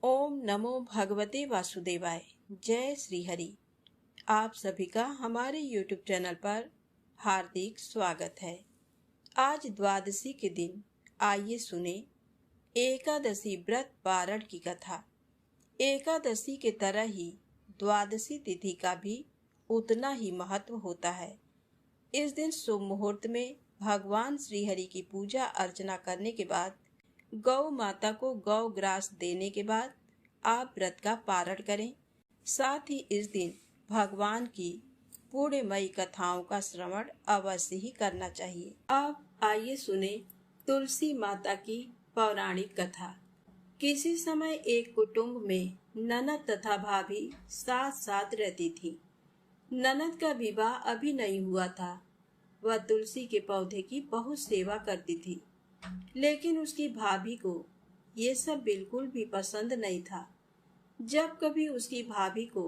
ओम नमो भगवते वासुदेवाय। जय श्री हरि। आप सभी का हमारे YouTube चैनल पर हार्दिक स्वागत है। आज द्वादशी के दिन आइए सुने एकादशी व्रत पारण की कथा। एकादशी के तरह ही द्वादशी तिथि का भी उतना ही महत्व होता है। इस दिन शुभ मुहूर्त में भगवान श्री हरि की पूजा अर्चना करने के बाद गौ माता को गौ ग्रास देने के बाद आप व्रत का पारण करें। साथ ही इस दिन भगवान की पुण्यमयी कथाओं का श्रवण अवश्य ही करना चाहिए। अब आइए सुने तुलसी माता की पौराणिक कथा। किसी समय एक कुटुंब में ननद तथा भाभी साथ साथ रहती थी। ननद का विवाह अभी नहीं हुआ था। वह तुलसी के पौधे की बहुत सेवा करती थी, लेकिन उसकी भाभी को ये सब बिल्कुल भी पसंद नहीं था। जब कभी उसकी भाभी को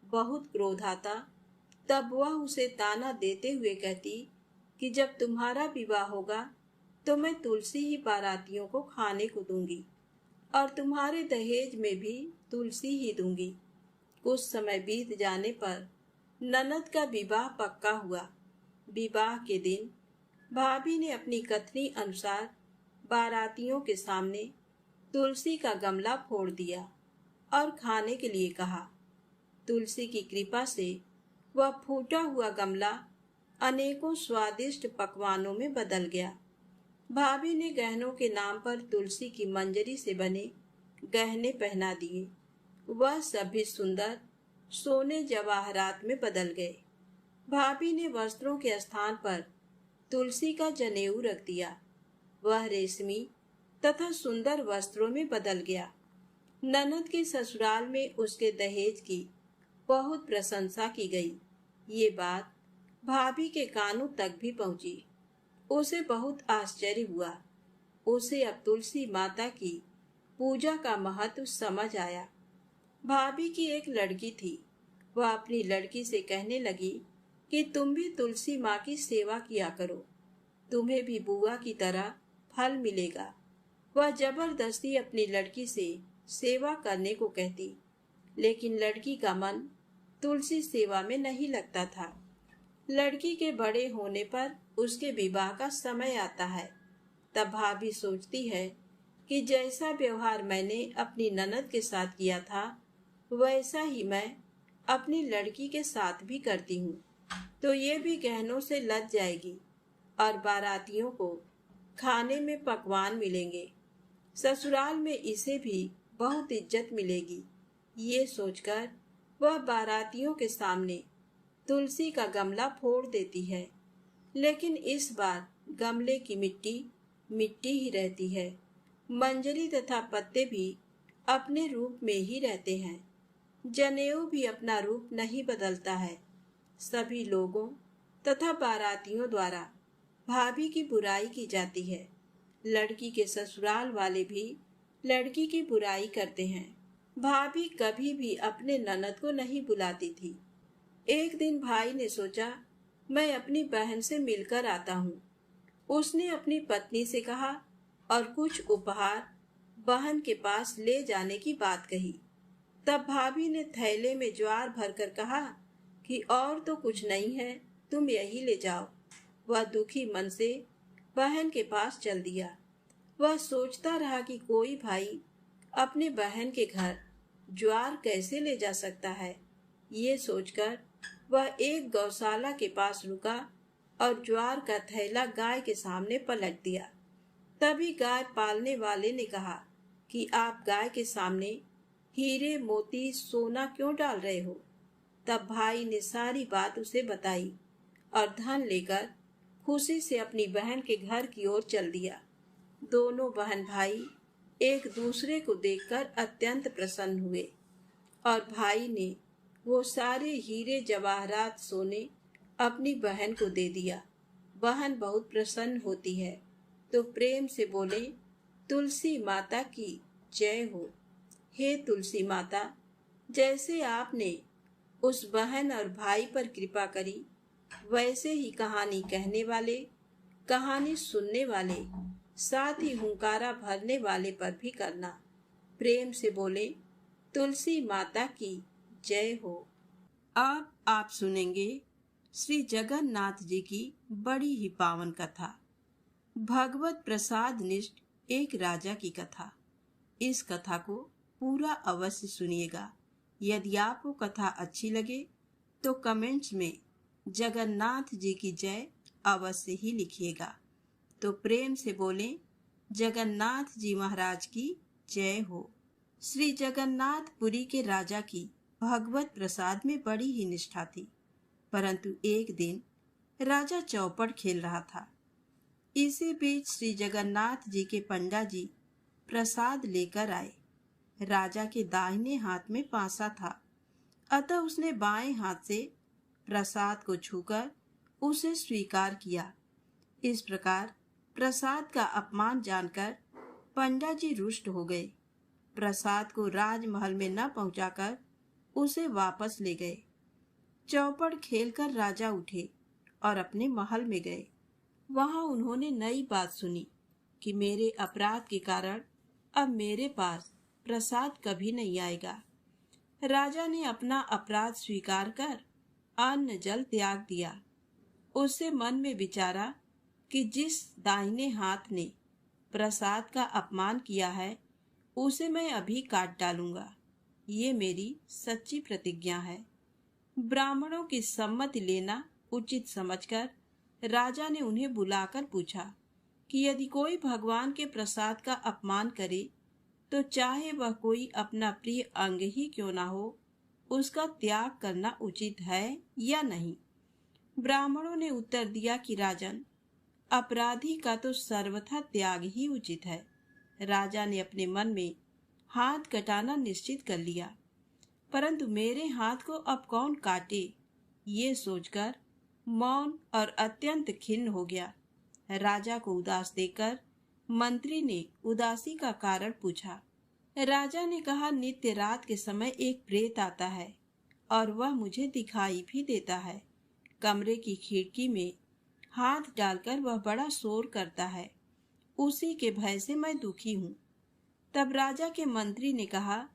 बहुत क्रोध आता, तब वह उसे ताना देते हुए कहती कि जब तुम्हारा विवाह होगा तो मैं तुलसी ही बारातियों को खाने को दूंगी और तुम्हारे दहेज में भी तुलसी ही दूंगी। कुछ समय बीत जाने पर ननद का विवाह पक्का हुआ। विवाह के दिन भाभी ने अपनी कथनी अनुसार बारातियों के सामने तुलसी का गमला फोड़ दिया और खाने के लिए कहा। तुलसी की कृपा से वह फूटा हुआ गमला अनेकों स्वादिष्ट पकवानों में बदल गया। भाभी ने गहनों के नाम पर तुलसी की मंजरी से बने गहने पहना दिए। वह सभी सुंदर सोने जवाहरात में बदल गए। भाभी ने वस्त्रों के स्थान पर तुलसी का जनेऊ रख दिया। वह रेशमी तथा सुंदर वस्त्रों में बदल गया। ननद के ससुराल में उसके दहेज की बहुत प्रशंसा की गई। ये बात भाभी के कानों तक भी पहुंची। उसे बहुत आश्चर्य हुआ। उसे अब तुलसी माता की पूजा का महत्व समझ आया। भाभी की एक लड़की थी। वह अपनी लड़की से कहने लगी कि तुम भी तुलसी माँ की सेवा किया करो, तुम्हें भी बुआ की तरह फल मिलेगा। वह जबरदस्ती अपनी लड़की से सेवा करने को कहती, लेकिन लड़की का मन तुलसी सेवा में नहीं लगता था। लड़की के बड़े होने पर उसके विवाह का समय आता है। तब भाभी सोचती है कि जैसा व्यवहार मैंने अपनी ननद के साथ किया था, वैसा ही मैं अपनी लड़की के साथ भी करती हूँ, तो ये भी गहनों से लद जाएगी और बारातियों को खाने में पकवान मिलेंगे। ससुराल में इसे भी बहुत इज्जत मिलेगी। ये सोचकर वह बारातियों के सामने तुलसी का गमला फोड़ देती है, लेकिन इस बार गमले की मिट्टी मिट्टी ही रहती है। मंजरी तथा पत्ते भी अपने रूप में ही रहते हैं। जनेऊ भी अपना रूप नहीं बदलता है। सभी लोगों तथा बारातियों द्वारा भाभी की बुराई की जाती है। लड़की के ससुराल वाले भी लड़की की बुराई करते हैं। भाभी कभी भी अपने ननद को नहीं बुलाती थी। एक दिन भाई ने सोचा, मैं अपनी बहन से मिलकर आता हूँ। उसने अपनी पत्नी से कहा और कुछ उपहार बहन के पास ले जाने की बात कही। तब भाभी ने थैले में ज्वार भरकर कहा कि और तो कुछ नहीं है, तुम यही ले जाओ। वह दुखी मन से बहन के पास चल दिया। वह सोचता रहा कि कोई भाई अपने बहन के घर ज्वार कैसे ले जा सकता है। ये सोचकर वह एक गौशाला के पास रुका और ज्वार का थैला गाय के सामने पलट दिया। तभी गाय पालने वाले ने कहा कि आप गाय के सामने हीरे मोती सोना क्यों डाल रहे हो। तब भाई ने सारी बात उसे बताई और धन लेकर खुशी से अपनी बहन के घर की ओर चल दिया। दोनों बहन भाई एक दूसरे को देखकर अत्यंत प्रसन्न हुए और भाई ने वो सारे हीरे जवाहरात सोने अपनी बहन को दे दिया। बहन बहुत प्रसन्न होती है तो प्रेम से बोले, तुलसी माता की जय हो। हे तुलसी माता, जैसे आपने उस बहन और भाई पर कृपा करी, वैसे ही कहानी कहने वाले, कहानी सुनने वाले, साथ ही हुंकारा भरने वाले पर भी करना। प्रेम से बोले तुलसी माता की जय हो। अब आप सुनेंगे श्री जगन्नाथ जी की बड़ी ही पावन कथा, भगवत प्रसाद निष्ठ एक राजा की कथा। इस कथा को पूरा अवश्य सुनिएगा। यदि आपको कथा अच्छी लगे तो कमेंट्स में जगन्नाथ जी की जय अवश्य ही लिखिएगा। तो प्रेम से बोलें जगन्नाथ जी महाराज की जय हो। श्री जगन्नाथ पुरी के राजा की भगवत प्रसाद में बड़ी ही निष्ठा थी, परंतु एक दिन राजा चौपड़ खेल रहा था। इसी बीच श्री जगन्नाथ जी के पंडा जी प्रसाद लेकर आए। राजा के दाहिने हाथ में पासा था, अतः उसने बाएं हाथ से प्रसाद को छूकर उसे स्वीकार किया। इस प्रकार प्रसाद का अपमान जानकर पंडा जी रुष्ट हो गए। प्रसाद को राजमहल में न पहुंचाकर उसे वापस ले गए। चौपड़ खेलकर राजा उठे और अपने महल में गए। वहां उन्होंने नई बात सुनी कि मेरे अपराध के कारण अब मेरे पास प्रसाद कभी नहीं आएगा। राजा ने अपना अपराध स्वीकार कर अन्न जल त्याग दिया। उससे मन में विचारा कि जिस दाहिने हाथ ने प्रसाद का अपमान किया है उसे मैं अभी काट डालूंगा। ये मेरी सच्ची प्रतिज्ञा है। ब्राह्मणों की सम्मति लेना उचित समझकर राजा ने उन्हें बुलाकर पूछा कि यदि कोई भगवान के प्रसाद का अपमान करे तो चाहे वह कोई अपना प्रिय अंग ही क्यों ना हो, उसका त्याग करना उचित है या नहीं। ब्राह्मणों ने उत्तर दिया कि राजन, अपराधी का तो सर्वथा त्याग ही उचित है। राजा ने अपने मन में हाथ कटाना निश्चित कर लिया, परंतु मेरे हाथ को अब कौन काटे, ये सोचकर मौन और अत्यंत खिन्न हो गया। राजा को उदास देखकर मंत्री ने उदासी का कारण पूछा। राजा ने कहा, नित्य रात के समय एक प्रेत आता है और वह मुझे दिखाई भी देता है। कमरे की खिड़की में हाथ डालकर वह बड़ा शोर करता है। उसी के भय से मैं दुखी हूँ। तब राजा के मंत्री ने कहा,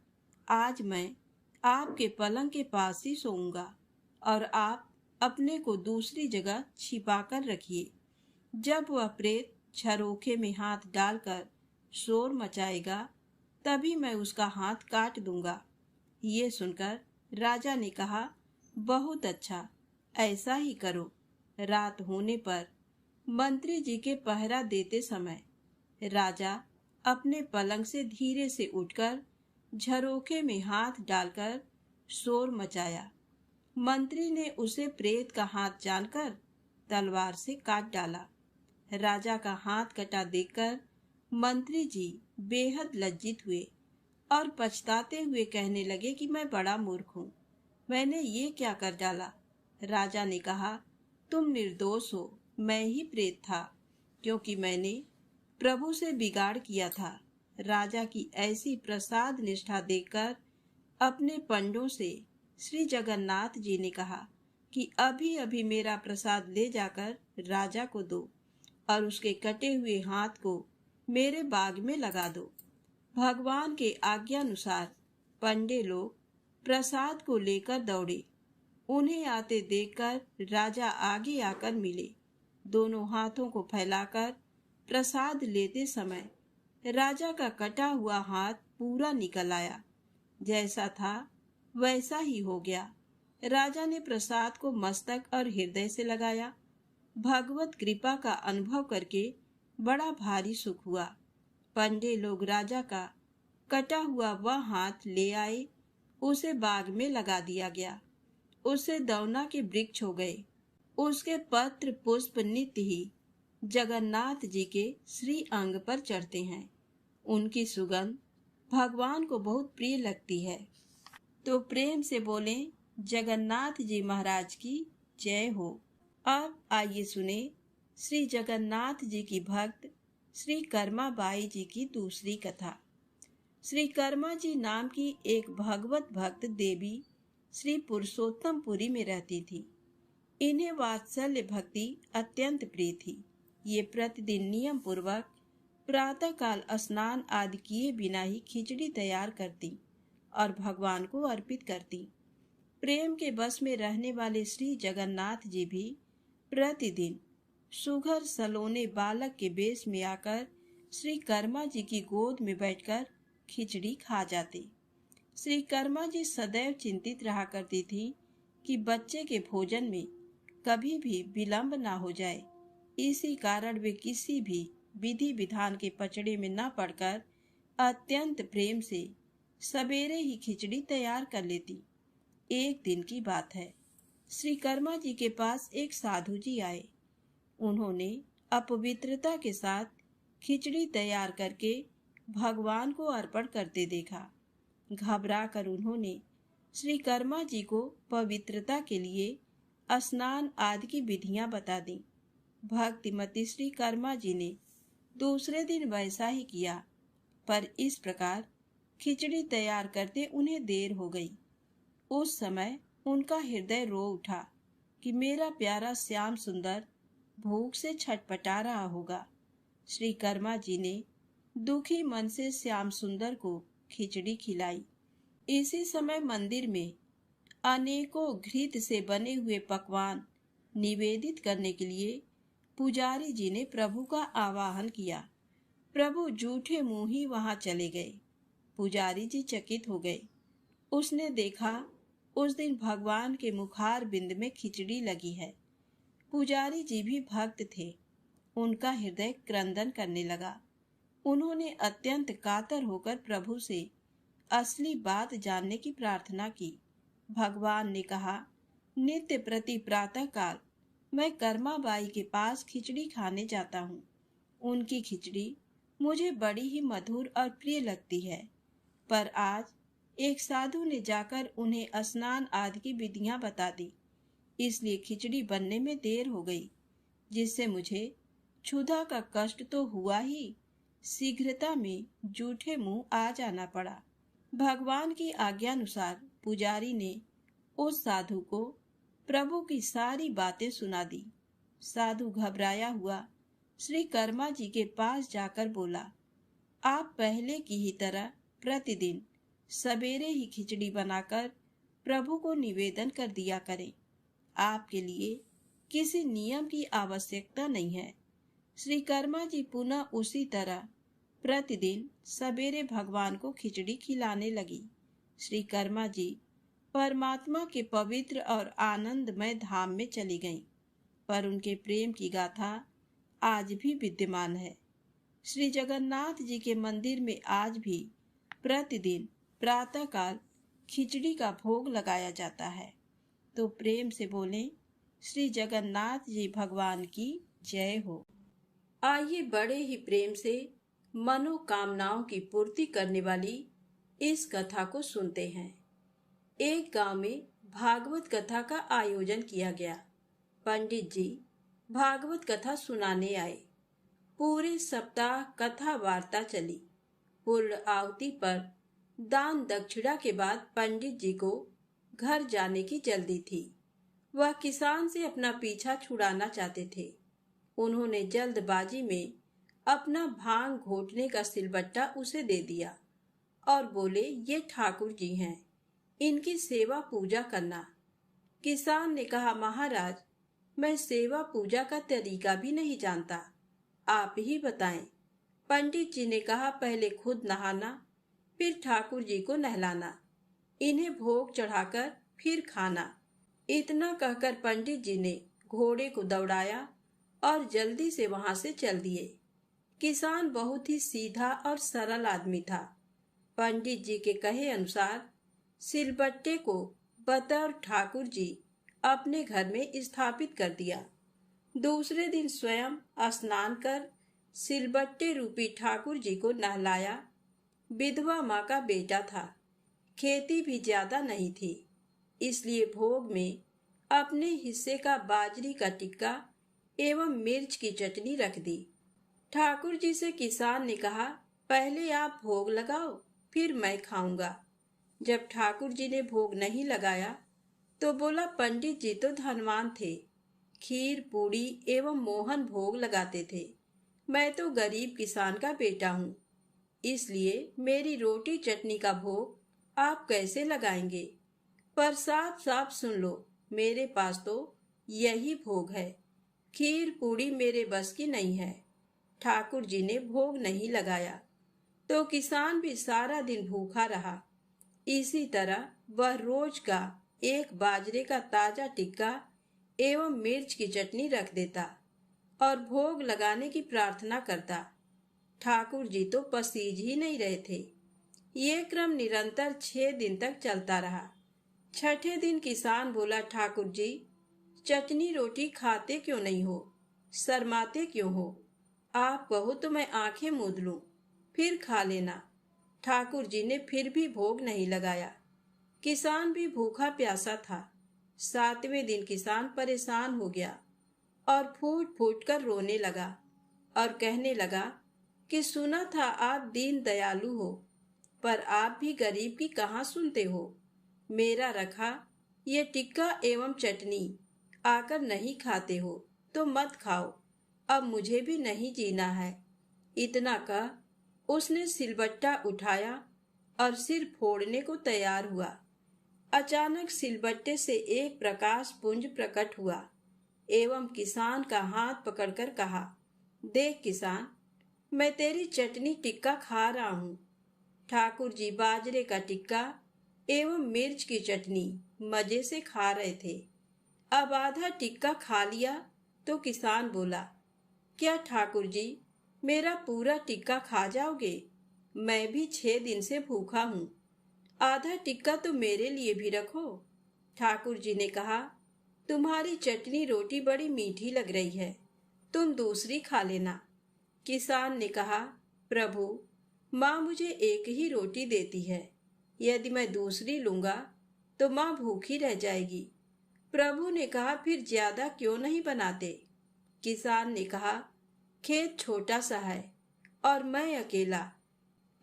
आज मैं आपके पलंग के पास ही सोऊंगा और आप अपने को दूसरी जगह छिपा कर रखिए। जब वह प्रेत झरोखे में हाथ डालकर शोर मचाएगा तभी मैं उसका हाथ काट दूंगा। ये सुनकर राजा ने कहा, बहुत अच्छा, ऐसा ही करो। रात होने पर मंत्री जी के पहरा देते समय राजा अपने पलंग से धीरे से उठकर झरोखे में हाथ डालकर शोर मचाया। मंत्री ने उसे प्रेत का हाथ जानकर तलवार से काट डाला। राजा का हाथ कटा देखकर मंत्री जी बेहद लज्जित हुए और पछताते हुए कहने लगे कि मैं बड़ा मूर्ख हूँ, मैंने ये क्या कर डाला। राजा ने कहा, तुम निर्दोष हो, मैं ही प्रेत था, क्योंकि मैंने प्रभु से बिगाड़ किया था। राजा की ऐसी प्रसाद निष्ठा देखकर अपने पंडों से श्री जगन्नाथ जी ने कहा कि अभी अभी मेरा प्रसाद ले जाकर राजा को दो और उसके कटे हुए हाथ को मेरे बाग में लगा दो। भगवान के आज्ञानुसार पंडे लोग प्रसाद को लेकर दौड़े। उन्हें आते देखकर राजा आगे आकर मिले। दोनों हाथों को फैलाकर प्रसाद लेते समय राजा का कटा हुआ हाथ पूरा निकल आया। जैसा था वैसा ही हो गया। राजा ने प्रसाद को मस्तक और हृदय से लगाया। भगवत कृपा का अनुभव करके बड़ा भारी सुख हुआ। पंडे लोग राजा का कटा हुआ वह हाथ ले आए। उसे बाग में लगा दिया गया। उसे दौना के वृक्ष हो गए। उसके पत्र पुष्प नित्य ही जगन्नाथ जी के श्री अंग पर चढ़ते हैं। उनकी सुगंध भगवान को बहुत प्रिय लगती है। तो प्रेम से बोलें जगन्नाथ जी महाराज की जय हो। अब आइए सुने श्री जगन्नाथ जी की भक्त श्री कर्मा बाई जी की दूसरी कथा। श्री कर्मा जी नाम की एक भगवत भक्त देवी श्री पुरुषोत्तमपुरी में रहती थी। इन्हें वात्सल्य भक्ति अत्यंत प्रिय थी। ये प्रतिदिन नियम पूर्वक प्रातःकाल स्नान आदि किए बिना ही खिचड़ी तैयार करती और भगवान को अर्पित करती। प्रेम के बस में रहने वाले श्री जगन्नाथ जी भी प्रतिदिन सुघर सलोने बालक के वेश में आकर श्री कर्मा जी की गोद में बैठकर खिचड़ी खा जाते। श्री कर्मा जी सदैव चिंतित रहा करती थी कि बच्चे के भोजन में कभी भी विलंब ना हो जाए। इसी कारण वे किसी भी विधि विधान के पचड़े में न पड़कर अत्यंत प्रेम से सवेरे ही खिचड़ी तैयार कर लेती। एक दिन की बात है, श्री कर्मा जी के पास एक साधु जी आए। उन्होंने अपवित्रता के साथ खिचड़ी तैयार करके भगवान को अर्पण करते देखा। घबरा कर उन्होंने श्री कर्मा जी को पवित्रता के लिए स्नान आदि की विधियां बता दी। भक्तिमती श्री कर्मा जी ने दूसरे दिन वैसा ही किया, पर इस प्रकार खिचड़ी तैयार करते उन्हें देर हो गई। उस समय उनका हृदय रो उठा कि मेरा प्यारा श्याम सुंदर भूख से छटपटा रहा होगा। श्री कर्मा जी ने दुखी मन से श्याम सुंदर को खिचड़ी खिलाई। इसी समय मंदिर में अनेकों घृत से बने हुए पकवान निवेदित करने के लिए पुजारी जी ने प्रभु का आवाहन किया। प्रभु जूठे मुंह ही वहां चले गए। पुजारी जी चकित हो गए। उसने देखा उस दिन भगवान के मुखार बिंद में खिचड़ी लगी है। पुजारी जी भी भक्त थे। उनका हृदय क्रंदन करने लगा। उन्होंने अत्यंत कातर होकर प्रभु से असली बात जानने की प्रार्थना की। भगवान ने कहा, नित्य प्रति प्रातः काल मैं कर्माबाई के पास खिचड़ी खाने जाता हूँ। उनकी खिचड़ी मुझे बड़ी ही मधुर और प्रिय लगती है, पर आज एक साधु ने जाकर उन्हें स्नान आदि की विधियां बता दी, इसलिए खिचड़ी बनने में देर हो गई, जिससे मुझे क्षुधा का कष्ट तो हुआ ही, शीघ्रता में जूठे मुंह आ जाना पड़ा। भगवान की आज्ञानुसार पुजारी ने उस साधु को प्रभु की सारी बातें सुना दी। साधु घबराया हुआ श्री कर्मा जी के पास जाकर बोला, आप पहले की ही तरह प्रतिदिन सवेरे ही खिचड़ी बनाकर प्रभु को निवेदन कर दिया करें। आपके लिए किसी नियम की आवश्यकता नहीं है। श्री कर्मा जी पुनः उसी तरह प्रतिदिन सवेरे भगवान को खिचड़ी खिलाने लगी। श्री कर्मा जी परमात्मा के पवित्र और आनंदमय धाम में चली गईं, पर उनके प्रेम की गाथा आज भी विद्यमान है। श्री जगन्नाथ जी के मंदिर में आज भी प्रतिदिन प्रातःकाल खिचड़ी का भोग लगाया जाता है। तो प्रेम से बोलें, श्री जगन्नाथ जी भगवान की जय हो। आइए बड़े ही प्रेम से मनोकामनाओं की पूर्ति करने वाली इस कथा को सुनते हैं। एक गांव में भागवत कथा का आयोजन किया गया। पंडित जी भागवत कथा सुनाने आए। पूरे सप्ताह कथा वार्ता चली। पूर्ण आहुति पर दान दक्षिणा के बाद पंडित जी को घर जाने की जल्दी थी। वह किसान से अपना पीछा छुड़ाना चाहते थे। उन्होंने जल्दबाजी में अपना भांग घोटने का सिलबट्टा उसे दे दिया और बोले, ये ठाकुर जी हैं, इनकी सेवा पूजा करना। किसान ने कहा, महाराज मैं सेवा पूजा का तरीका भी नहीं जानता, आप ही बताएं। पंडित जी ने कहा, पहले खुद नहाना, फिर ठाकुर जी को नहलाना, इन्हें भोग चढ़ाकर फिर खाना। इतना कहकर पंडित जी ने घोड़े को दौड़ाया और जल्दी से वहां से चल दिए। किसान बहुत ही सीधा और सरल आदमी था। पंडित जी के कहे अनुसार सिलबट्टे को बतौर ठाकुर जी अपने घर में स्थापित कर दिया। दूसरे दिन स्वयं स्नान कर सिलबट्टे रूपी ठाकुर जी को नहलाया। विधवा माँ का बेटा था, खेती भी ज्यादा नहीं थी, इसलिए भोग में अपने हिस्से का बाजरी का टिक्का एवं मिर्च की चटनी रख दी। ठाकुर जी से किसान ने कहा, पहले आप भोग लगाओ, फिर मैं खाऊंगा। जब ठाकुर जी ने भोग नहीं लगाया तो बोला, पंडित जी तो धनवान थे, खीर पूड़ी एवं मोहन भोग लगाते थे, मैं तो गरीब किसान का बेटा हूँ, इसलिए मेरी रोटी चटनी का भोग आप कैसे लगाएंगे? पर साफ साफ सुन लो, मेरे पास तो यही भोग है। खीर पूड़ी मेरे बस की नहीं है। ठाकुर जी ने भोग नहीं लगाया तो किसान भी सारा दिन भूखा रहा। इसी तरह वह रोज का एक बाजरे का ताजा टिक्का एवं मिर्च की चटनी रख देता और भोग लगाने की प्रार्थना करता। ठाकुर जी तो पसीज ही नहीं रहे थे। ये क्रम निरंतर 6 दिन तक चलता रहा। छठे दिन किसान बोला, ठाकुर जी, चटनी रोटी खाते क्यों नहीं हो? शर्माते क्यों हो? आप कहो तो मैं आंखें मूंद लूं, फिर खा लेना। ठाकुर जी ने फिर भी भोग नहीं लगाया। किसान भी भूखा प्यासा था। 7वें दिन किसान परेशान हो गया और फूट फूट कर रोने लगा और कहने लगा कि सुना था आप दीन दयालु हो, पर आप भी गरीब की कहाँ सुनते हो। मेरा रखा ये टिक्का एवं चटनी आकर नहीं खाते हो तो मत खाओ, अब मुझे भी नहीं जीना है। इतना कह उसने सिलबट्टा उठाया और सिर फोड़ने को तैयार हुआ। अचानक सिलबट्टे से एक प्रकाश पुंज प्रकट हुआ एवं किसान का हाथ पकड़कर कहा, देख किसान, मैं तेरी चटनी टिक्का खा रहा हूँ। ठाकुर जी बाजरे का टिक्का एवं मिर्च की चटनी मजे से खा रहे थे। अब आधा टिक्का खा लिया तो किसान बोला, क्या ठाकुर जी मेरा पूरा टिक्का खा जाओगे? मैं भी 6 दिन से भूखा हूँ। आधा टिक्का तो मेरे लिए भी रखो। ठाकुर जी ने कहा, तुम्हारी चटनी रोटी बड़ी मीठी लग रही है, तुम दूसरी खा लेना। किसान ने कहा, प्रभु, माँ मुझे एक ही रोटी देती है, यदि मैं दूसरी लूंगा तो माँ भूखी रह जाएगी। प्रभु ने कहा, फिर ज्यादा क्यों नहीं बनाते? किसान ने कहा, खेत छोटा सा है और मैं अकेला।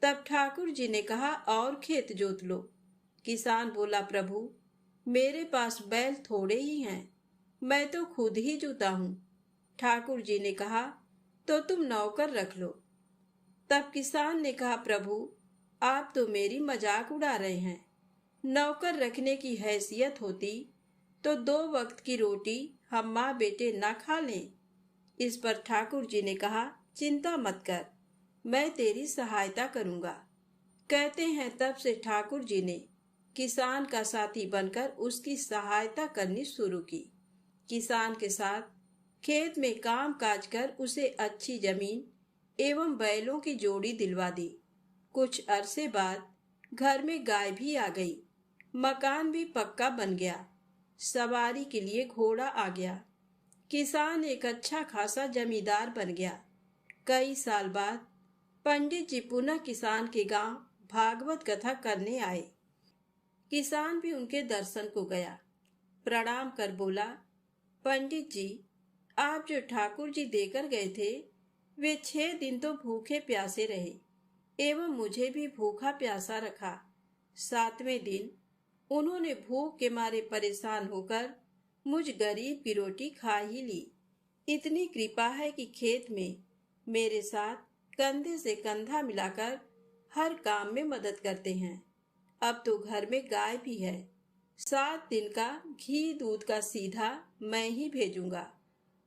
तब ठाकुर जी ने कहा, और खेत जोत लो। किसान बोला, प्रभु, मेरे पास बैल थोड़े ही हैं, मैं तो खुद ही जोता हूँ। ठाकुर जी ने कहा, तो तुम नौकर रख लो। तब किसान ने कहा, प्रभु, आप तो मेरी मजाक उड़ा रहे हैं। नौकर रखने की हैसियत होती तो 2 वक्त की रोटी हम माँ बेटे ना खा लें। इस पर ठाकुर जी ने कहा, चिंता मत कर, मैं तेरी सहायता करूंगा। कहते हैं तब से ठाकुर जी ने किसान का साथी बनकर उसकी सहायता करनी शुरू की। किसान के साथ खेत में काम काज कर उसे अच्छी जमीन एवं बैलों की जोड़ी दिलवा दी। कुछ अरसे बाद घर में गाय भी आ गई। मकान भी पक्का बन गया। सवारी के लिए घोड़ा आ गया। किसान एक अच्छा खासा जमींदार बन गया। कई साल बाद पंडित जी पुनः किसान के गांव भागवत कथा करने आए। किसान भी उनके दर्शन को गया। प्रणाम कर बोला, पंडित जी, आप जो ठाकुर जी देकर गए थे वे 6 दिन तो भूखे प्यासे रहे एवं मुझे भी भूखा प्यासा रखा। 7वें दिन उन्होंने भूख के मारे परेशान होकर मुझ गरीब की रोटी खा ही ली। इतनी कृपा है कि खेत में मेरे साथ कंधे से कंधा मिलाकर हर काम में मदद करते हैं। अब तो घर में गाय भी है। 7 दिन का घी दूध का सीधा मैं ही भेजूंगा।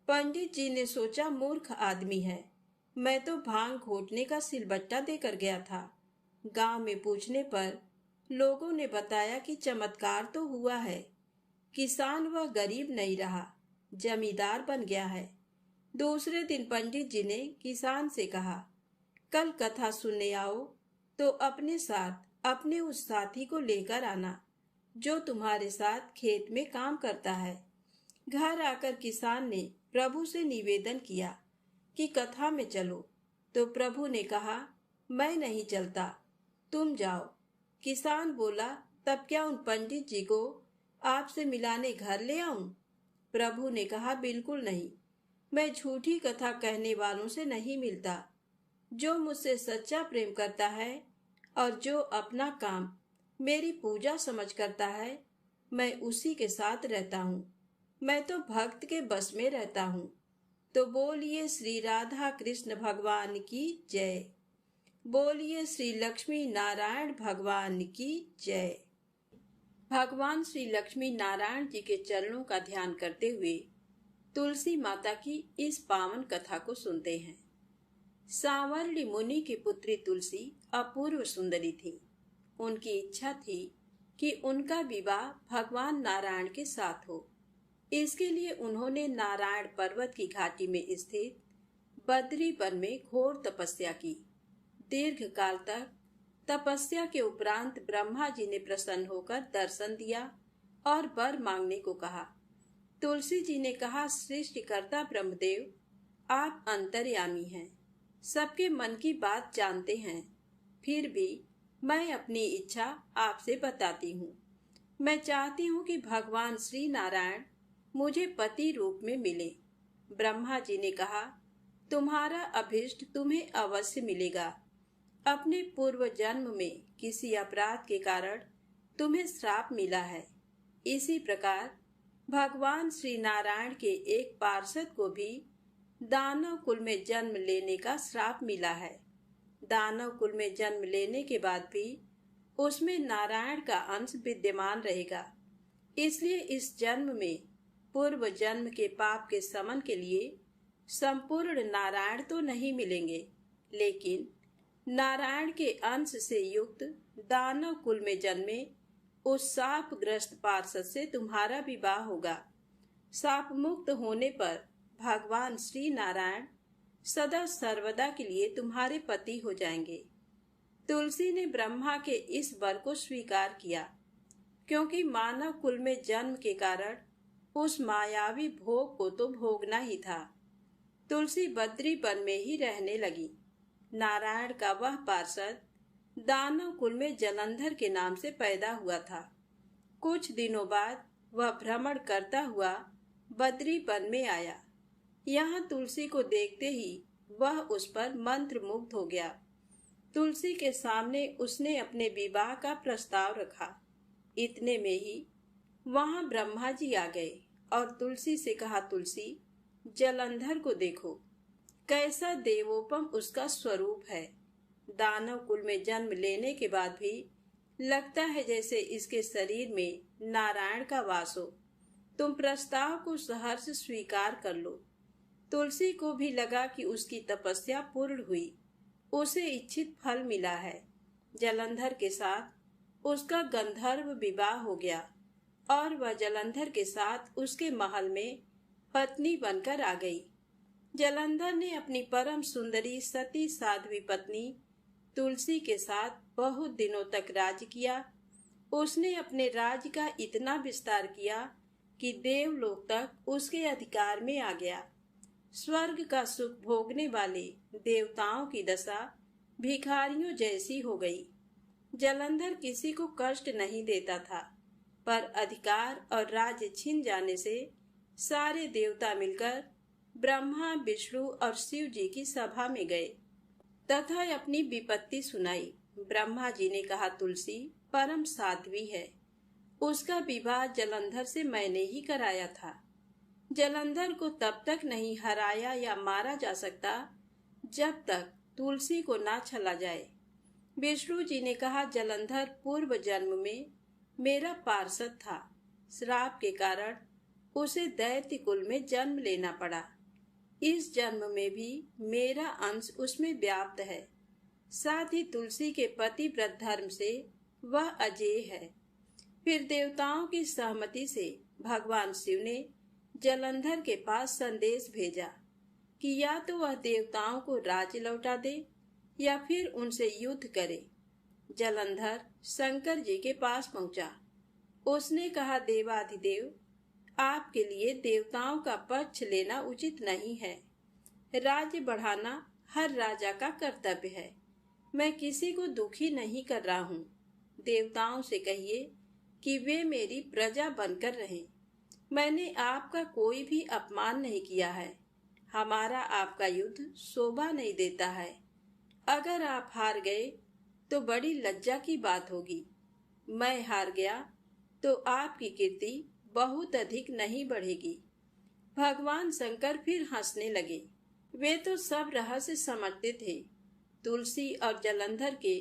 पंडित जी ने सोचा, मूर्ख आदमी है, मैं तो भांग घोटने का सिलबट्टा देकर गया था। गांव में पूछने पर लोगों ने बताया कि चमत्कार तो हुआ है। किसान वह गरीब नहीं रहा, जमींदार बन गया है। दूसरे दिन पंडित जी ने किसान से कहा, कल कथा सुनने आओ तो अपने साथ अपने उस साथी को लेकर आना जो तुम्हारे साथ खेत में काम करता है। घर आकर किसान ने प्रभु से निवेदन किया कि कथा में चलो, तो प्रभु ने कहा, मैं नहीं चलता, तुम जाओ। किसान बोला, तब क्या उन पंडित जी को आपसे मिलाने घर ले आऊं? प्रभु ने कहा, बिल्कुल नहीं, मैं झूठी कथा कहने वालों से नहीं मिलता। जो मुझसे सच्चा प्रेम करता है और जो अपना काम मेरी पूजा समझ करता है, मैं उसी के साथ रहता हूँ। मैं तो भक्त के बस में रहता हूँ। तो बोलिए श्री राधा कृष्ण भगवान की जय। बोलिए श्री लक्ष्मी नारायण भगवान की जय। भगवान श्री लक्ष्मी नारायण जी के चरणों का ध्यान करते हुए तुलसी माता की इस पावन कथा को सुनते हैं। सांवरली मुनि की पुत्री तुलसी अपूर्व सुंदरी थी। उनकी इच्छा थी कि उनका विवाह भगवान नारायण के साथ हो। इसके लिए उन्होंने नारायण पर्वत की घाटी में स्थित बद्री वन में घोर तपस्या की। दीर्घ काल तक तपस्या के उपरांत ब्रह्मा जी ने प्रसन्न होकर दर्शन दिया और वर मांगने को कहा। तुलसी जी ने कहा, सृष्टिकर्ता ब्रह्मदेव, आप अंतर्यामी हैं, सबके मन की बात जानते हैं। फिर भी मैं अपनी इच्छा आपसे बताती हूँ। मैं चाहती हूँ कि भगवान श्री नारायण मुझे पति रूप में मिले। ब्रह्मा जी ने कहा, तुम्हारा अभीष्ट तुम्हें अवश्य मिलेगा। अपने पूर्व जन्म में किसी अपराध के कारण तुम्हें श्राप मिला है। इसी प्रकार भगवान श्री नारायण के एक पार्षद को भी दानव कुल में जन्म लेने का श्राप मिला है। दानव कुल में जन्म लेने के बाद भी उसमें नारायण का अंश विद्यमान रहेगा। इसलिए इस जन्म में पूर्व जन्म के पाप के शमन के लिए संपूर्ण नारायण तो नहीं मिलेंगे, लेकिन नारायण के अंश से युक्त दानव कुल में जन्मे उस शापग्रस्त पार्षद से तुम्हारा विवाह होगा। शाप मुक्त होने पर भगवान श्री नारायण सदा सर्वदा के लिए तुम्हारे पति हो जाएंगे। तुलसी ने ब्रह्मा के इस वर को स्वीकार किया, क्योंकि मानव कुल में जन्म के कारण उस मायावी भोग को तो भोगना ही था। तुलसी बद्री वन में ही रहने लगी। नारायण का वह पार्षद दानव कुल में जलंधर के नाम से पैदा हुआ था। कुछ दिनों बाद वह भ्रमण करता हुआ बद्री वन में आया। यहाँ तुलसी को देखते ही वह उस पर मंत्र मुग्ध हो गया। तुलसी के सामने उसने अपने विवाह का प्रस्ताव रखा। इतने में ही वहां ब्रह्मा जी आ गए और तुलसी से कहा, तुलसी, जलंधर को देखो, कैसा देवोपम उसका स्वरूप है। दानव कुल में जन्म लेने के बाद भी लगता है जैसे इसके शरीर में नारायण का वास हो। तुम प्रस्ताव को सहर्ष स्वीकार कर लो। तुलसी को भी लगा कि उसकी तपस्या पूर्ण हुई, उसे इच्छित फल मिला है। जलंधर के साथ उसका गंधर्व विवाह हो गया और वह जलंधर के साथ उसके महल में पत्नी बनकर आ गई। जलंधर ने अपनी परम सुंदरी सती साध्वी पत्नी तुलसी के साथ बहुत दिनों तक राज किया। उसने अपने राज का इतना विस्तार किया कि देवलोक तक उसके अधिकार में आ गया। स्वर्ग का सुख भोगने वाले देवताओं की दशा भिखारियों जैसी हो गई। जलंधर किसी को कष्ट नहीं देता था, पर अधिकार और राज्य छिन जाने से सारे देवता मिलकर ब्रह्मा, विष्णु और शिव जी की सभा में गए तथा अपनी विपत्ति सुनाई। ब्रह्मा जी ने कहा, तुलसी परम साध्वी है, उसका विवाह जलंधर से मैंने ही कराया था। जलंधर को तब तक नहीं हराया या मारा जा सकता जब तक तुलसी को ना छला जाए। विष्णु जी ने कहा, जलंधर पूर्व जन्म में मेरा पार्षद था। श्राप के कारण उसे दैत्य कुल में जन्म लेना पड़ा। इस जन्म में भी मेरा अंश उसमें व्याप्त है। साथ ही तुलसी के पतिव्रत धर्म से वह अजेय है। फिर देवताओं की सहमति से भगवान शिव ने जलंधर के पास संदेश भेजा कि या तो वह देवताओं को राज्य लौटा दे या फिर उनसे युद्ध करे। जलंधर शंकर जी के पास पहुंचा। उसने कहा, देवाधिदेव, आपके लिए देवताओं का पक्ष लेना उचित नहीं है। राज्य बढ़ाना हर राजा का कर्तव्य है। मैं किसी को दुखी नहीं कर रहा हूँ। देवताओं से कहिए कि वे मेरी प्रजा बनकर रहें। मैंने आपका कोई भी अपमान नहीं किया है। हमारा आपका युद्ध शोभा नहीं देता है। अगर आप हार गए तो बड़ी लज्जा की बात होगी। मैं हार गया तो आपकी कीर्ति बहुत अधिक नहीं बढ़ेगी। भगवान शंकर फिर हंसने लगे। वे तो सब रहस्य समझते थे। तुलसी और जलंधर के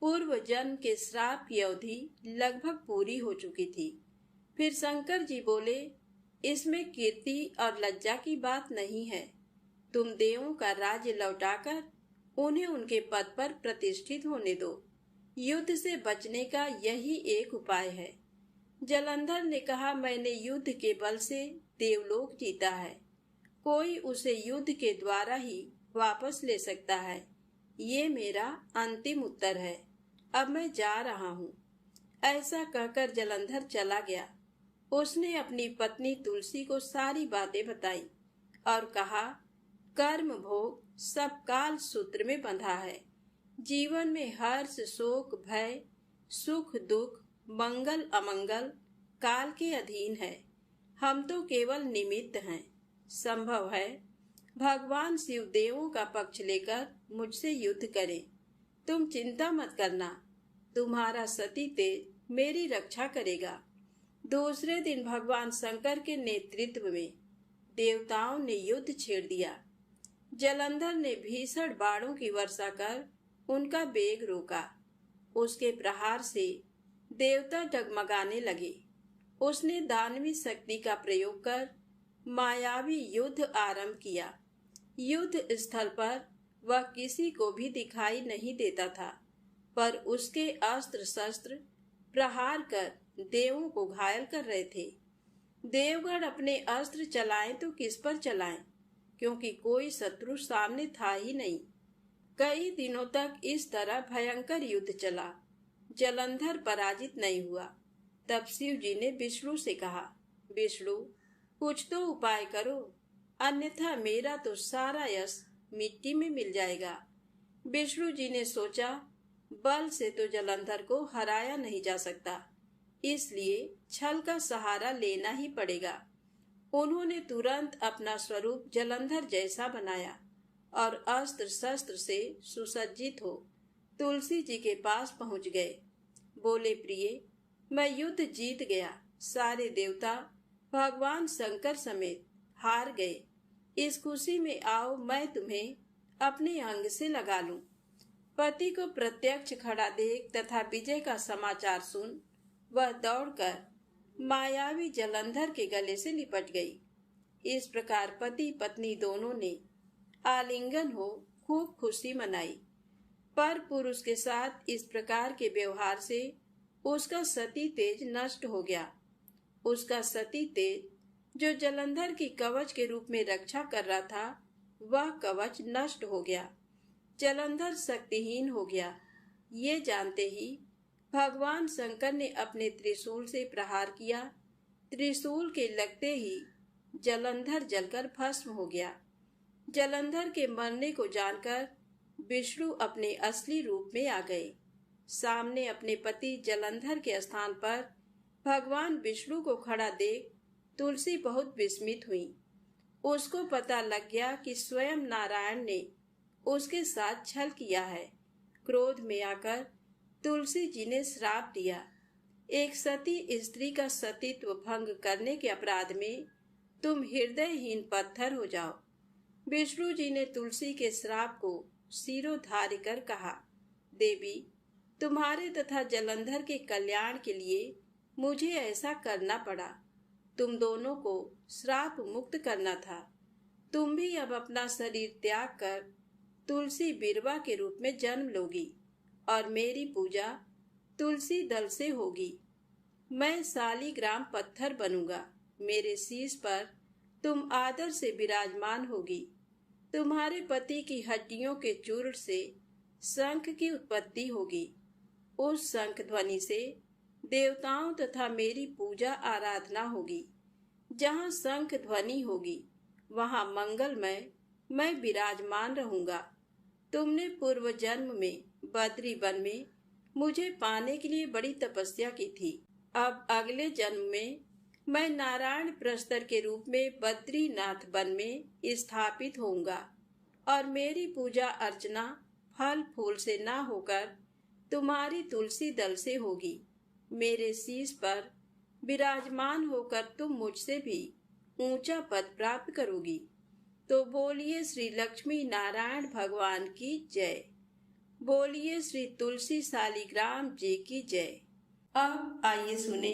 पूर्व जन्म के श्राप की अवधि लगभग पूरी हो चुकी थी। फिर शंकर जी बोले, इसमें कीर्ति और लज्जा की बात नहीं है। तुम देवों का राज्य लौटाकर उन्हें उनके पद पर प्रतिष्ठित होने दो। युद्ध से बचने का यही एक उपाय है। जलंधर ने कहा, मैंने युद्ध के बल से देवलोक जीता है। कोई उसे युद्ध के द्वारा ही वापस ले सकता है। ये मेरा अंतिम उत्तर है। अब मैं जा रहा हूँ। ऐसा कहकर जलंधर चला गया। उसने अपनी पत्नी तुलसी को सारी बातें बताई और कहा, कर्म भोग सब काल सूत्र में बंधा है। जीवन में हर्ष शोक भय सुख दुख मंगल अमंगल काल के अधीन है। हम तो केवल निमित्त हैं। संभव है भगवान शिव देवों का पक्ष लेकर मुझसे युद्ध करें। तुम चिंता मत करना, तुम्हारा सती तेज मेरी रक्षा करेगा। दूसरे दिन भगवान शंकर के नेतृत्व में देवताओं ने युद्ध छेड़ दिया। जलंधर ने भीषण बाणों की वर्षा कर उनका वेग रोका। उसके प्रहार से देवता डगमगाने लगे। उसने दानवी शक्ति का प्रयोग कर मायावी युद्ध आरंभ किया। युद्ध स्थल पर वह किसी को भी दिखाई नहीं देता था, पर उसके अस्त्र शस्त्र प्रहार कर देवों को घायल कर रहे थे। देवगण अपने अस्त्र चलाएं तो किस पर चलाएं, क्योंकि कोई शत्रु सामने था ही नहीं। कई दिनों तक इस तरह भयंकर युद्ध चला। जलंधर पराजित नहीं हुआ। तब शिव जी ने विष्णु से कहा, विष्णु कुछ तो उपाय करो, अन्यथा मेरा तो सारा यश मिट्टी में मिल जाएगा। विष्णु जी ने सोचा, बल से तो जलंधर को हराया नहीं जा सकता, इसलिए छल का सहारा लेना ही पड़ेगा। उन्होंने तुरंत अपना स्वरूप जलंधर जैसा बनाया और अस्त्र शस्त्र से सुसज्जित हो तुलसी जी के पास पहुंच गए। बोले, प्रिय, मैं युद्ध जीत गया। सारे देवता भगवान शंकर समेत हार गए। इस खुशी में आओ, मैं तुम्हें अपने अंग से लगा लूं। पति को प्रत्यक्ष खड़ा देख तथा विजय का समाचार सुन वह दौड़कर मायावी जलंधर के गले से लिपट गई। इस प्रकार पति पत्नी दोनों ने आलिंगन हो खूब खुशी मनाई। पर पुरुष के साथ इस प्रकार के व्यवहार से उसका सती तेज नष्ट हो गया। उसका सती तेज जो जलंधर की कवच के रूप में रक्षा कर रहा था, वह कवच नष्ट हो गया। जलंधर शक्तिहीन हो गया। ये जानते ही भगवान शंकर ने अपने त्रिशूल से प्रहार किया। त्रिशूल के लगते ही जलंधर जलकर भस्म हो गया। जलंधर के मरने को जानकर विष्णु अपने असली रूप में आ गए। सामने अपने पति जलंधर के स्थान पर भगवान विष्णु को खड़ा देख तुलसी बहुत विस्मित हुई। उसको पता लग गया कि स्वयं नारायण ने उसके साथ छल किया है। क्रोध में आकर तुलसी जी ने श्राप दिया, एक सती स्त्री का सतीत्व भंग करने के अपराध में तुम हृदयहीन पत्थर हो जाओ। विष्णु जी ने तुलसी के श्राप को सिरोधार्य कर कहा, देवी, तुम्हारे तथा जलंधर के कल्याण के लिए मुझे ऐसा करना पड़ा। तुम दोनों को श्राप मुक्त करना था। तुम भी अब अपना शरीर त्याग कर तुलसी बिरवा के रूप में जन्म लोगी और मेरी पूजा तुलसी दल से होगी। मैं शालिग्राम पत्थर बनूंगा। मेरे शीश पर तुम आदर से विराजमान होगी। तुम्हारे पति की हड्डियों के चूर्ण से शंख की उत्पत्ति होगी। उस शंख ध्वनि से देवताओं तथा मेरी पूजा आराधना होगी। जहाँ शंख ध्वनि होगी वहाँ मंगलमय मैं विराजमान रहूंगा। तुमने पूर्व जन्म में बद्री वन में मुझे पाने के लिए बड़ी तपस्या की थी। अब अगले जन्म में मैं नारायण प्रस्तर के रूप में बद्रीनाथ वन में स्थापित होऊंगा और मेरी पूजा अर्चना फल फूल से ना होकर तुम्हारी तुलसी दल से होगी। मेरे शीश पर विराजमान होकर तुम मुझसे भी ऊंचा पद प्राप्त करोगी। तो बोलिए श्री लक्ष्मी नारायण भगवान की जय। बोलिए श्री तुलसी शालिग्राम जी की जय। अब आइए सुने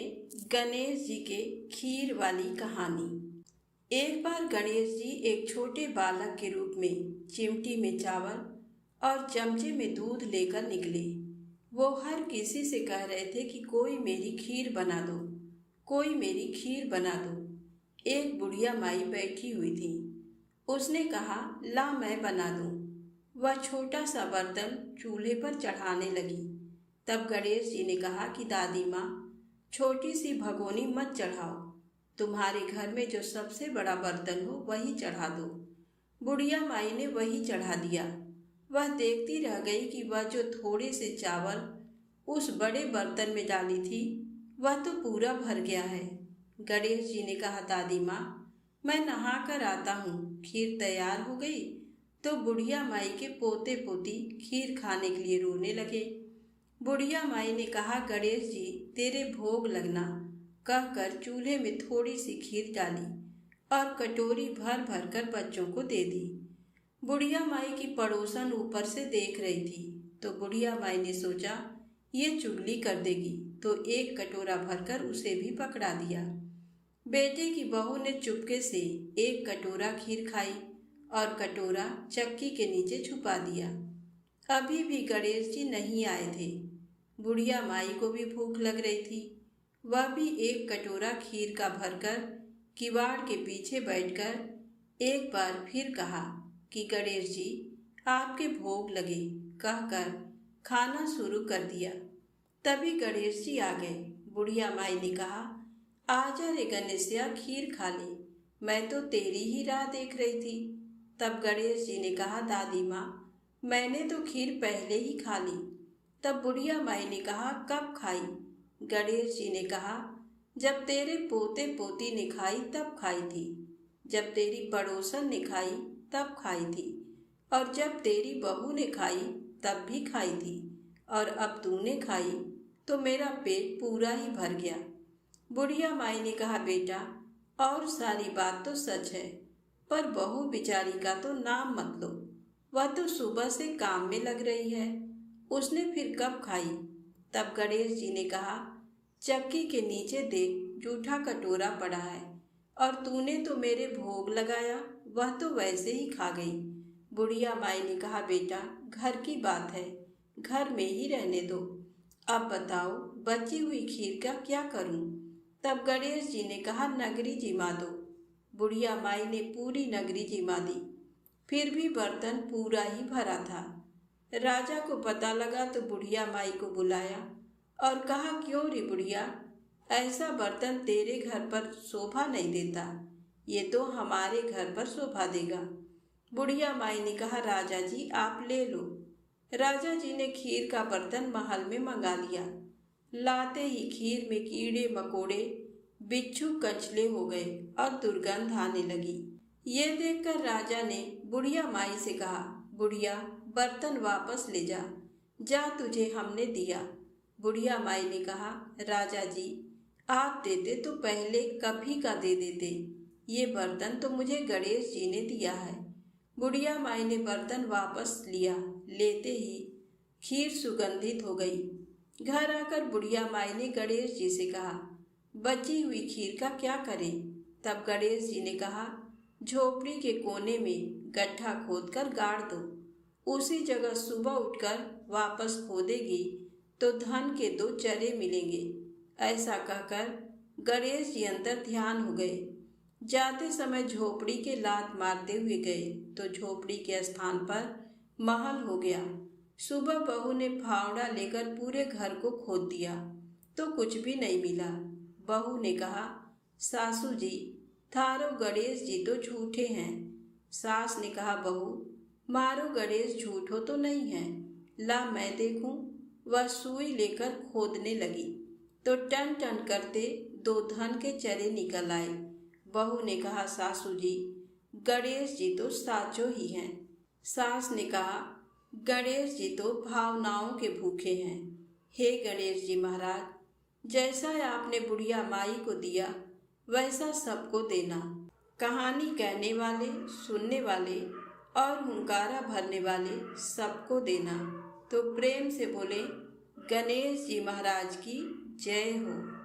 गणेश जी के खीर वाली कहानी। एक बार गणेश जी एक छोटे बालक के रूप में चिमटी में चावल और चमचे में दूध लेकर निकले। वो हर किसी से कह रहे थे कि कोई मेरी खीर बना दो, कोई मेरी खीर बना दो। एक बुढ़िया माई बैठी हुई थी। उसने कहा, ला मैं बना दूं। वह छोटा सा बर्तन चूल्हे पर चढ़ाने लगी। तब गणेश जी ने कहा कि दादी माँ, छोटी सी भगोनी मत चढ़ाओ, तुम्हारे घर में जो सबसे बड़ा बर्तन हो वही चढ़ा दो। बुढ़िया माई ने वही चढ़ा दिया। वह देखती रह गई कि वह जो थोड़े से चावल उस बड़े बर्तन में डाली थी वह तो पूरा भर गया है। गणेश जी ने कहा, दादी माँ, मैं नहा कर आता हूँ, खीर तैयार हो गई। तो बुढ़िया माई के पोते पोती खीर खाने के लिए रोने लगे। बुढ़िया माई ने कहा, गणेश जी तेरे भोग लगना, कहकर चूल्हे में थोड़ी सी खीर डाली और कटोरी भर भर कर बच्चों को दे दी। बुढ़िया माई की पड़ोसन ऊपर से देख रही थी, तो बुढ़िया माई ने सोचा ये चुगली कर देगी, तो एक कटोरा भरकर उसे भी पकड़ा दिया। बेटे की बहू ने चुपके से एक कटोरा खीर खाई और कटोरा चक्की के नीचे छुपा दिया। अभी भी गणेश जी नहीं आए थे। बुढ़िया माई को भी भूख लग रही थी। वह भी एक कटोरा खीर का भरकर किवाड़ के पीछे बैठकर एक बार फिर कहा कि गणेश जी आपके भोग लगे, कहकर खाना शुरू कर दिया। तभी गणेश जी आ गए। बुढ़िया माई ने कहा, आजा रे गणेशिया, खीर खा ले, मैं तो तेरी ही राह देख रही थी। तब गणेश जी ने कहा, दादी माँ, मैंने तो खीर पहले ही खा ली। तब बुढ़िया माई ने कहा, कब खाई? गणेश जी ने कहा, जब तेरे पोते पोती ने खाई तब खाई थी, जब तेरी पड़ोसन ने खाई तब खाई थी, और जब तेरी बहू ने खाई तब भी खाई थी, और अब तूने खाई तो मेरा पेट पूरा ही भर गया। बुढ़िया माई ने कहा, बेटा और सारी बात तो सच है, पर बहू बेचारी का तो नाम मत लो, वह तो सुबह से काम में लग रही है, उसने फिर कब खाई? तब गणेश जी ने कहा, चक्की के नीचे देख, जूठा कटोरा पड़ा है, और तूने तो मेरे भोग लगाया, वह तो वैसे ही खा गई। बुढ़िया माई ने कहा, बेटा घर की बात है, घर में ही रहने दो। अब बताओ बची हुई खीर का क्या करूं? तब गणेश जी ने कहा, नगरी जिमा दो। बुढ़िया माई ने पूरी नगरी जिमा दी, फिर भी बर्तन पूरा ही भरा था। राजा को पता लगा तो बुढ़िया माई को बुलाया और कहा, क्यों रे बुढ़िया, ऐसा बर्तन तेरे घर पर शोभा नहीं देता, ये तो हमारे घर पर शोभा देगा। बुढ़िया माई ने कहा, राजा जी आप ले लो। राजा जी ने खीर का बर्तन महल में मंगा लिया। लाते ही खीर में कीड़े मकोड़े, बिच्छू कचले हो गए और दुर्गंध आने लगी। ये देखकर राजा ने बुढ़िया माई से कहा, बुढ़िया बर्तन वापस ले जा, जा तुझे हमने दिया। बुढ़िया माई ने कहा, राजा जी आप देते तो पहले कभी का दे देते, ये बर्तन तो मुझे गणेश जी ने दिया है। बुढ़िया माई ने बर्तन वापस लिया। लेते ही खीर सुगंधित हो गई। घर आकर बुढ़िया माई ने गणेश जी से कहा, बची हुई खीर का क्या करें? तब गणेश जी ने कहा, झोपड़ी के कोने में गड्ढा खोदकर गाड़ दो, उसी जगह सुबह उठकर वापस खोदेगी तो धन के 2 चरे मिलेंगे। ऐसा कहकर गणेश जी अंदर ध्यान हो गए। जाते समय झोपड़ी के लात मारते हुए गए तो झोपड़ी के स्थान पर महल हो गया। सुबह बहू ने फावड़ा लेकर पूरे घर को खोद दिया तो कुछ भी नहीं मिला। बहू ने कहा, सासू जी थारो गणेश जी तो झूठे हैं। सास ने कहा, बहू मारो गणेश झूठो तो नहीं है, ला मैं देखूं। वह सुई लेकर खोदने लगी तो टन टन करते 2 धन के चरे निकल आए। बहू ने कहा, सासू जी गणेश जी तो साचो ही हैं। सास ने कहा, गणेश जी तो भावनाओं के भूखे हैं। हे गणेश जी महाराज, जैसा आपने बुढ़िया माई को दिया वैसा सबको देना। कहानी कहने वाले, सुनने वाले और हुंकारा भरने वाले सबको देना। तो प्रेम से बोले गणेश जी महाराज की जय हो।